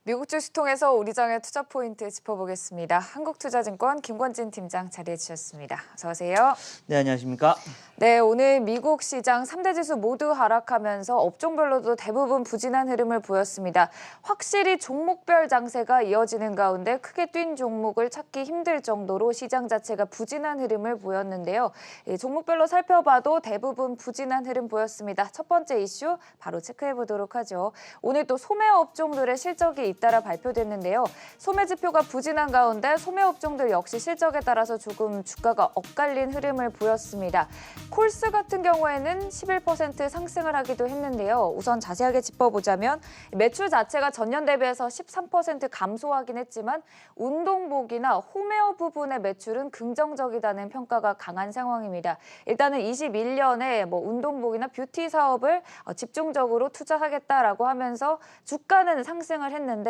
미국 주식 통해서 우리 장의 투자 포인트 짚어보겠습니다. 한국투자증권 김권진 팀장 자리해 주셨습니다. 어서 오세요. 네, 안녕하십니까? 네, 오늘 미국 시장 3대 지수 모두 하락하면서 업종별로도 대부분 부진한 흐름을 보였습니다. 확실히 종목별 장세가 이어지는 가운데 크게 뛴 종목을 찾기 힘들 정도로 시장 자체가 부진한 흐름을 보였는데요. 종목별로 살펴봐도 대부분 부진한 흐름 보였습니다. 첫 번째 이슈 바로 체크해 보도록 하죠. 오늘 또 소매 업종들의 실적이 잇따라 발표됐는데요. 소매 지표가 부진한 가운데 소매 업종들 역시 실적에 따라서 조금 주가가 엇갈린 흐름을 보였습니다. 콜스 같은 경우에는 11% 상승을 하기도 했는데요. 우선 자세하게 짚어보자면 매출 자체가 전년 대비해서 13% 감소하긴 했지만 운동복이나 홈웨어 부분의 매출은 긍정적이다는 평가가 강한 상황입니다. 일단은 21년에 운동복이나 뷰티 사업을 집중적으로 투자하겠다라고 하면서 주가는 상승을 했는데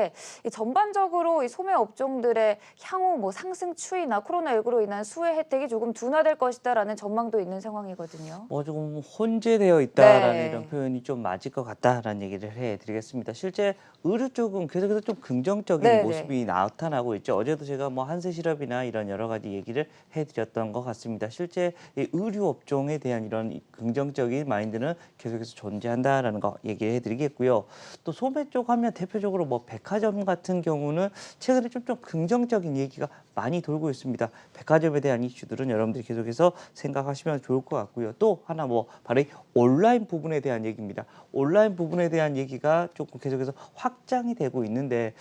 전반적으로 이 소매 업종들의 향후 상승 추이나 코로나19로 인한 수혜 혜택이 조금 둔화될 것이다라는 전망도 있는 상황이거든요. 조금 혼재되어 있다라는 네. 이런 표현이 좀 맞을 것 같다라는 얘기를 해드리겠습니다. 실제 의류 쪽은 계속해서 좀 긍정적인 네네. 모습이 나타나고 있죠. 어제도 제가 한세 실업이나 이런 여러 가지 얘기를 해드렸던 것 같습니다. 실제 이 의류 업종에 대한 이런 긍정적인 마인드는 계속해서 존재한다라는 거 얘기를 해드리겠고요. 또 소매 쪽 하면 대표적으로 백화점 같은 경우는 최근에 좀 긍정적인 얘기가 많이 돌고 있습니다. 백화점에 대한 이슈들은 여러분들이 계속해서 생각하시면 좋을 것 같고요. 또 하나 바로 이 온라인 부분에 대한 얘기입니다. 온라인 부분에 대한 얘기가 조금 계속해서 확장이 되고 있는데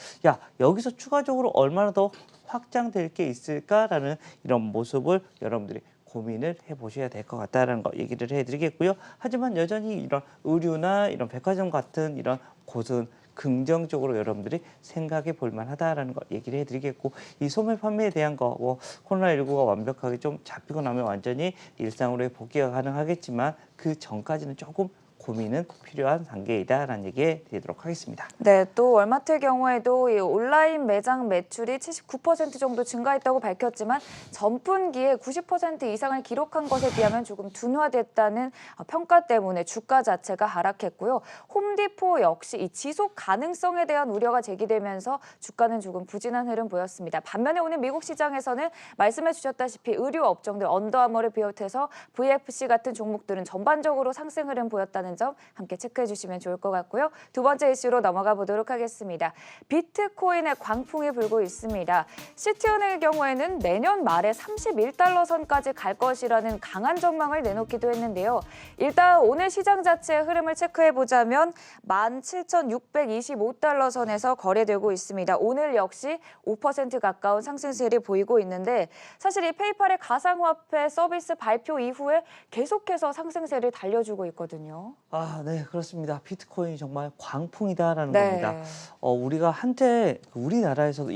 여기서 추가적으로 얼마나 더 확장될 게 있을까라는 이런 모습을 여러분들이 고민을 해보셔야 될 것 같다라는 거 얘기를 해드리겠고요. 하지만 여전히 이런 의류나 이런 백화점 같은 이런 곳은 긍정적으로 여러분들이 생각해 볼 만하다라는 거 얘기를 해드리겠고, 이 소매 판매에 대한 거 코로나19가 완벽하게 좀 잡히고 나면 완전히 일상으로의 복귀가 가능하겠지만 그 전까지는 조금 고민은 필요한 단계이다라는 얘기에 드리도록 하겠습니다. 네, 또 월마트의 경우에도 이 온라인 매장 매출이 79% 정도 증가했다고 밝혔지만 전분기에 90% 이상을 기록한 것에 비하면 조금 둔화됐다는 평가 때문에 주가 자체가 하락했고요. 홈디포 역시 이 지속 가능성에 대한 우려가 제기되면서 주가는 조금 부진한 흐름 보였습니다. 반면에 오늘 미국 시장에서는 말씀해 주셨다시피 의류 업종들 언더아머를 비롯해서 VFC 같은 종목들은 전반적으로 상승 흐름 보였다는 점 함께 체크해 주시면 좋을 것 같고요. 두 번째 이슈로 넘어가 보도록 하겠습니다. 비트코인의 광풍이 불고 있습니다. 시티은행의 경우에는 내년 말에 31달러 선까지 갈 것이라는 강한 전망을 내놓기도 했는데요. 일단 오늘 시장 자체의 흐름을 체크해 보자면 17,625달러 선에서 거래되고 있습니다. 오늘 역시 5% 가까운 상승세를 보이고 있는데 사실 이 페이팔의 가상화폐 서비스 발표 이후에 계속해서 상승세를 달려주고 있거든요. 네, 그렇습니다. 비트코인이 정말 광풍이다라는 네. 겁니다. 우리가 한때 우리나라에서도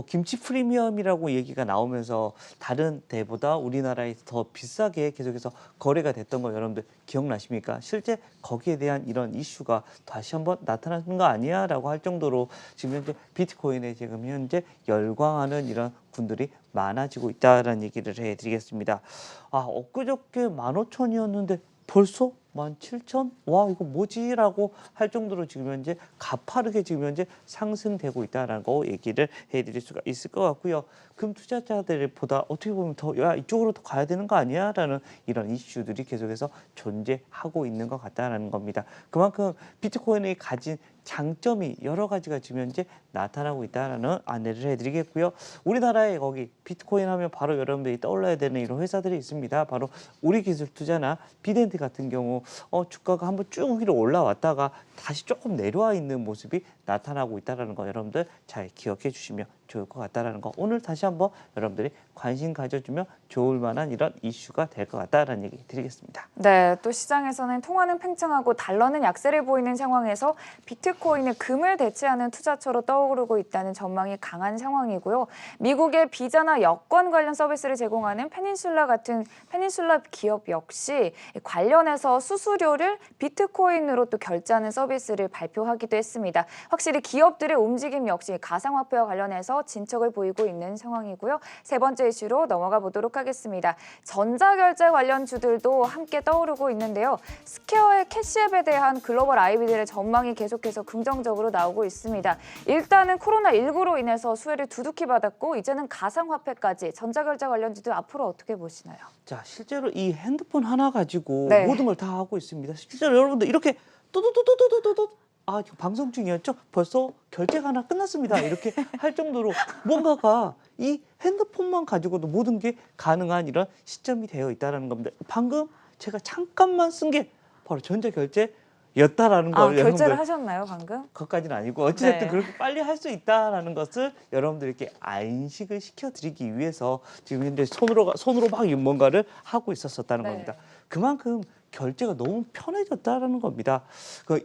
김치 프리미엄이라고 얘기가 나오면서 다른 데보다 우리나라에서 더 비싸게 계속해서 거래가 됐던 거 여러분들 기억나십니까? 실제 거기에 대한 이런 이슈가 다시 한번 나타나는 거 아니야? 라고 할 정도로 지금 현재 비트코인에 지금 현재 열광하는 이런 분들이 많아지고 있다라는 얘기를 해드리겠습니다. 엊그저께 15,000이었는데 벌써 17,000? 와, 이거 뭐지? 라고 할 정도로 지금 현재 가파르게 지금 현재 상승되고 있다는 거 얘기를 해드릴 수가 있을 것 같고요. 금 투자자들보다 어떻게 보면 더 이쪽으로 더 가야 되는 거 아니야? 라는 이런 이슈들이 계속해서 존재하고 있는 것 같다는 겁니다. 그만큼 비트코인이 가진 장점이 여러 가지가 지금 현재 나타나고 있다는 안내를 해드리겠고요. 우리나라에 거기 비트코인 하면 바로 여러분들이 떠올라야 되는 이런 회사들이 있습니다. 바로 우리기술투자나 비덴트 같은 경우 주가가 한번 쭉 위로 올라왔다가 다시 조금 내려와 있는 모습이 나타나고 있다는 거 여러분들 잘 기억해 주시면 좋을 것 같다는 거, 오늘 다시 한번 여러분들이 관심 가져주면 좋을 만한 이런 이슈가 될 것 같다는 얘기 드리겠습니다. 네, 또 시장에서는 통화는 팽창하고 달러는 약세를 보이는 상황에서 비트코인은 금을 대체하는 투자처로 떠오르고 있다는 전망이 강한 상황이고요. 미국의 비자나 여권 관련 서비스를 제공하는 페닌슐라 같은 페닌슐라 기업 역시 관련해서 수수료를 비트코인으로 또 결제하는 서비스를 발표하기도 했습니다. 확실히 기업들의 움직임 역시 가상화폐와 관련해서 하면서 진척을 보이고 있는 상황이고요. 세 번째 이슈로 넘어가 보도록 하겠습니다. 전자결제 관련 주들도 함께 떠오르고 있는데요. 스퀘어의 캐시앱에 대한 글로벌 IB들의 전망이 계속해서 긍정적으로 나오고 있습니다. 일단은 코로나19로 인해서 수혜를 두둑히 받았고 이제는 가상화폐까지 전자결제 관련주들 앞으로 어떻게 보시나요? 자, 실제로 이 핸드폰 하나 가지고 네. 모든 걸 다 하고 있습니다. 실제로 여러분들 이렇게 또또또또또또또 이거 방송 중이었죠? 벌써 결제가 하나 끝났습니다. 이렇게 할 정도로 뭔가가 이 핸드폰만 가지고도 모든 게 가능한 이런 시점이 되어 있다는 겁니다. 방금 제가 잠깐만 쓴 게 바로 전자결제였다라는 걸 결제를 여러분들 하셨나요, 방금? 그것까지는 아니고 어찌됐든 네. 그렇게 빨리 할 수 있다라는 것을 여러분들께 인식을 시켜드리기 위해서 지금 현재 손으로 막 뭔가를 하고 있었다는 네. 겁니다. 그만큼 결제가 너무 편해졌다라는 겁니다.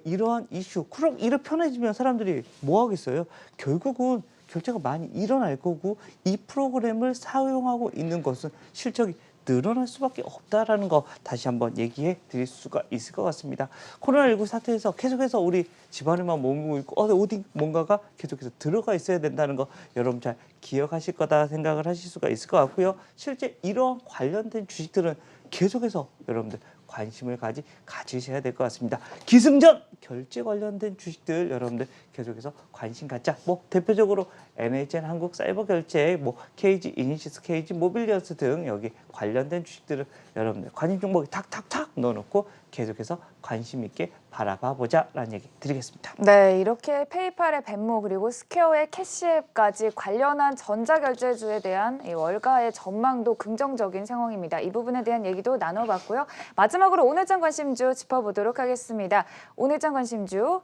이러한 이슈, 그럼 이렇게 편해지면 사람들이 뭐 하겠어요? 결국은 결제가 많이 일어날 거고 이 프로그램을 사용하고 있는 것은 실적이 늘어날 수밖에 없다라는 거 다시 한번 얘기해 드릴 수가 있을 것 같습니다. 코로나19 사태에서 계속해서 우리 집안에만 머물고 있고 어디 뭔가가 계속해서 들어가 있어야 된다는 거 여러분 잘 기억하실 거다 생각을 하실 수가 있을 것 같고요. 실제 이런 관련된 주식들은 계속해서 여러분들 관심을 가지셔야 될 것 같습니다. 기승전 결제 관련된 주식들 여러분들 계속해서 관심 갖자. 뭐 대표적으로 NHN 한국사이버결제, 뭐 KG 이니시스, KG 모빌리언스 등 여기 관련된 주식들을 여러분들 관심 종목에 탁탁탁 넣어놓고 계속해서 관심 있게 바라봐 보자라는 얘기 드리겠습니다. 네, 이렇게 페이팔의 벤모 그리고 스퀘어의 캐시앱까지 관련한 전자결제주에 대한 이 월가의 전망도 긍정적인 상황입니다. 이 부분에 대한 얘기도 나눠봤고요. 마지막으로 오늘장 관심주 짚어보도록 하겠습니다. 오늘장 관심주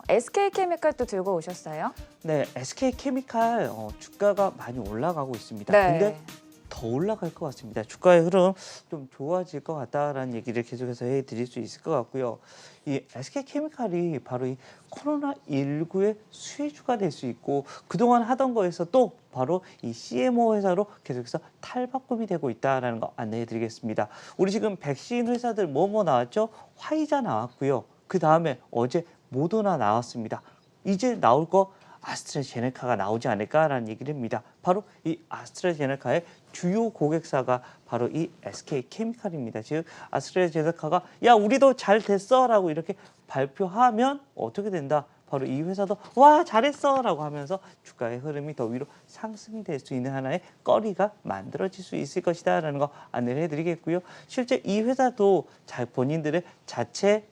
SK케미칼 또 들고 오셨어요? 네, SK케미칼 주가가 많이 올라가고 있습니다. 네. 근데 더 올라갈 것 같습니다. 주가의 흐름 좀 좋아질 것 같다라는 얘기를 계속해서 해드릴 수 있을 것 같고요. 이 SK케미칼이 바로 이 코로나19의 수혜주가 될 수 있고 그동안 하던 거에서 또 바로 이 CMO 회사로 계속해서 탈바꿈이 되고 있다는 거 안내해 드리겠습니다. 우리 지금 백신 회사들 뭐뭐 나왔죠? 화이자 나왔고요. 그 다음에 어제 모더나 나왔습니다. 이제 나올 거 아스트라제네카가 나오지 않을까라는 얘기를 합니다. 바로 이 아스트라제네카의 주요 고객사가 바로 이 SK케미칼입니다. 즉 아스트라제네카가 야 우리도 잘 됐어라고 이렇게 발표하면 어떻게 된다? 바로 이 회사도 와 잘했어라고 하면서 주가의 흐름이 더 위로 상승될 수 있는 하나의 거리가 만들어질 수 있을 것이다라는 거 안내를 해드리겠고요. 실제 이 회사도 본인들의 자체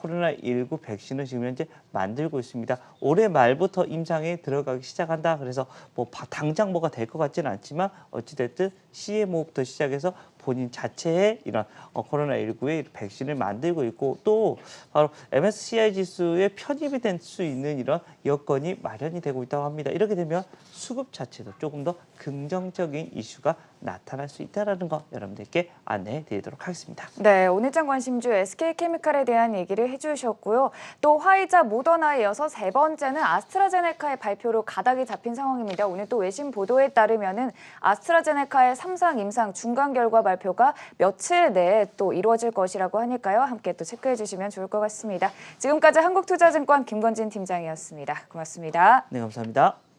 코로나19 백신을 지금 현재 만들고 있습니다. 올해 말부터 임상에 들어가기 시작한다. 그래서 당장 뭐가 될 것 같지는 않지만 어찌됐든 CMO부터 시작해서 본인 자체의 이런 코로나19의 백신을 만들고 있고 또 바로 MSCI 지수에 편입이 될 수 있는 이런 여건이 마련이 되고 있다고 합니다. 이렇게 되면 수급 자체도 조금 더 긍정적인 이슈가 나타날 수 있다는 거 여러분들께 안내해 드리도록 하겠습니다. 네, 오늘장 관심주 SK케미칼에 대한 얘기를 해주셨고요. 또 화이자, 모더나에 이어서 세 번째는 아스트라제네카의 발표로 가닥이 잡힌 상황입니다. 오늘 또 외신 보도에 따르면은 아스트라제네카의 3상 임상 중간 결과 발표가 며칠 내에 또 이루어질 것이라고 하니까요. 함께 또 체크해 주시면 좋을 것 같습니다. 지금까지 한국투자증권 김건진 팀장이었습니다. 고맙습니다. 네, 감사합니다.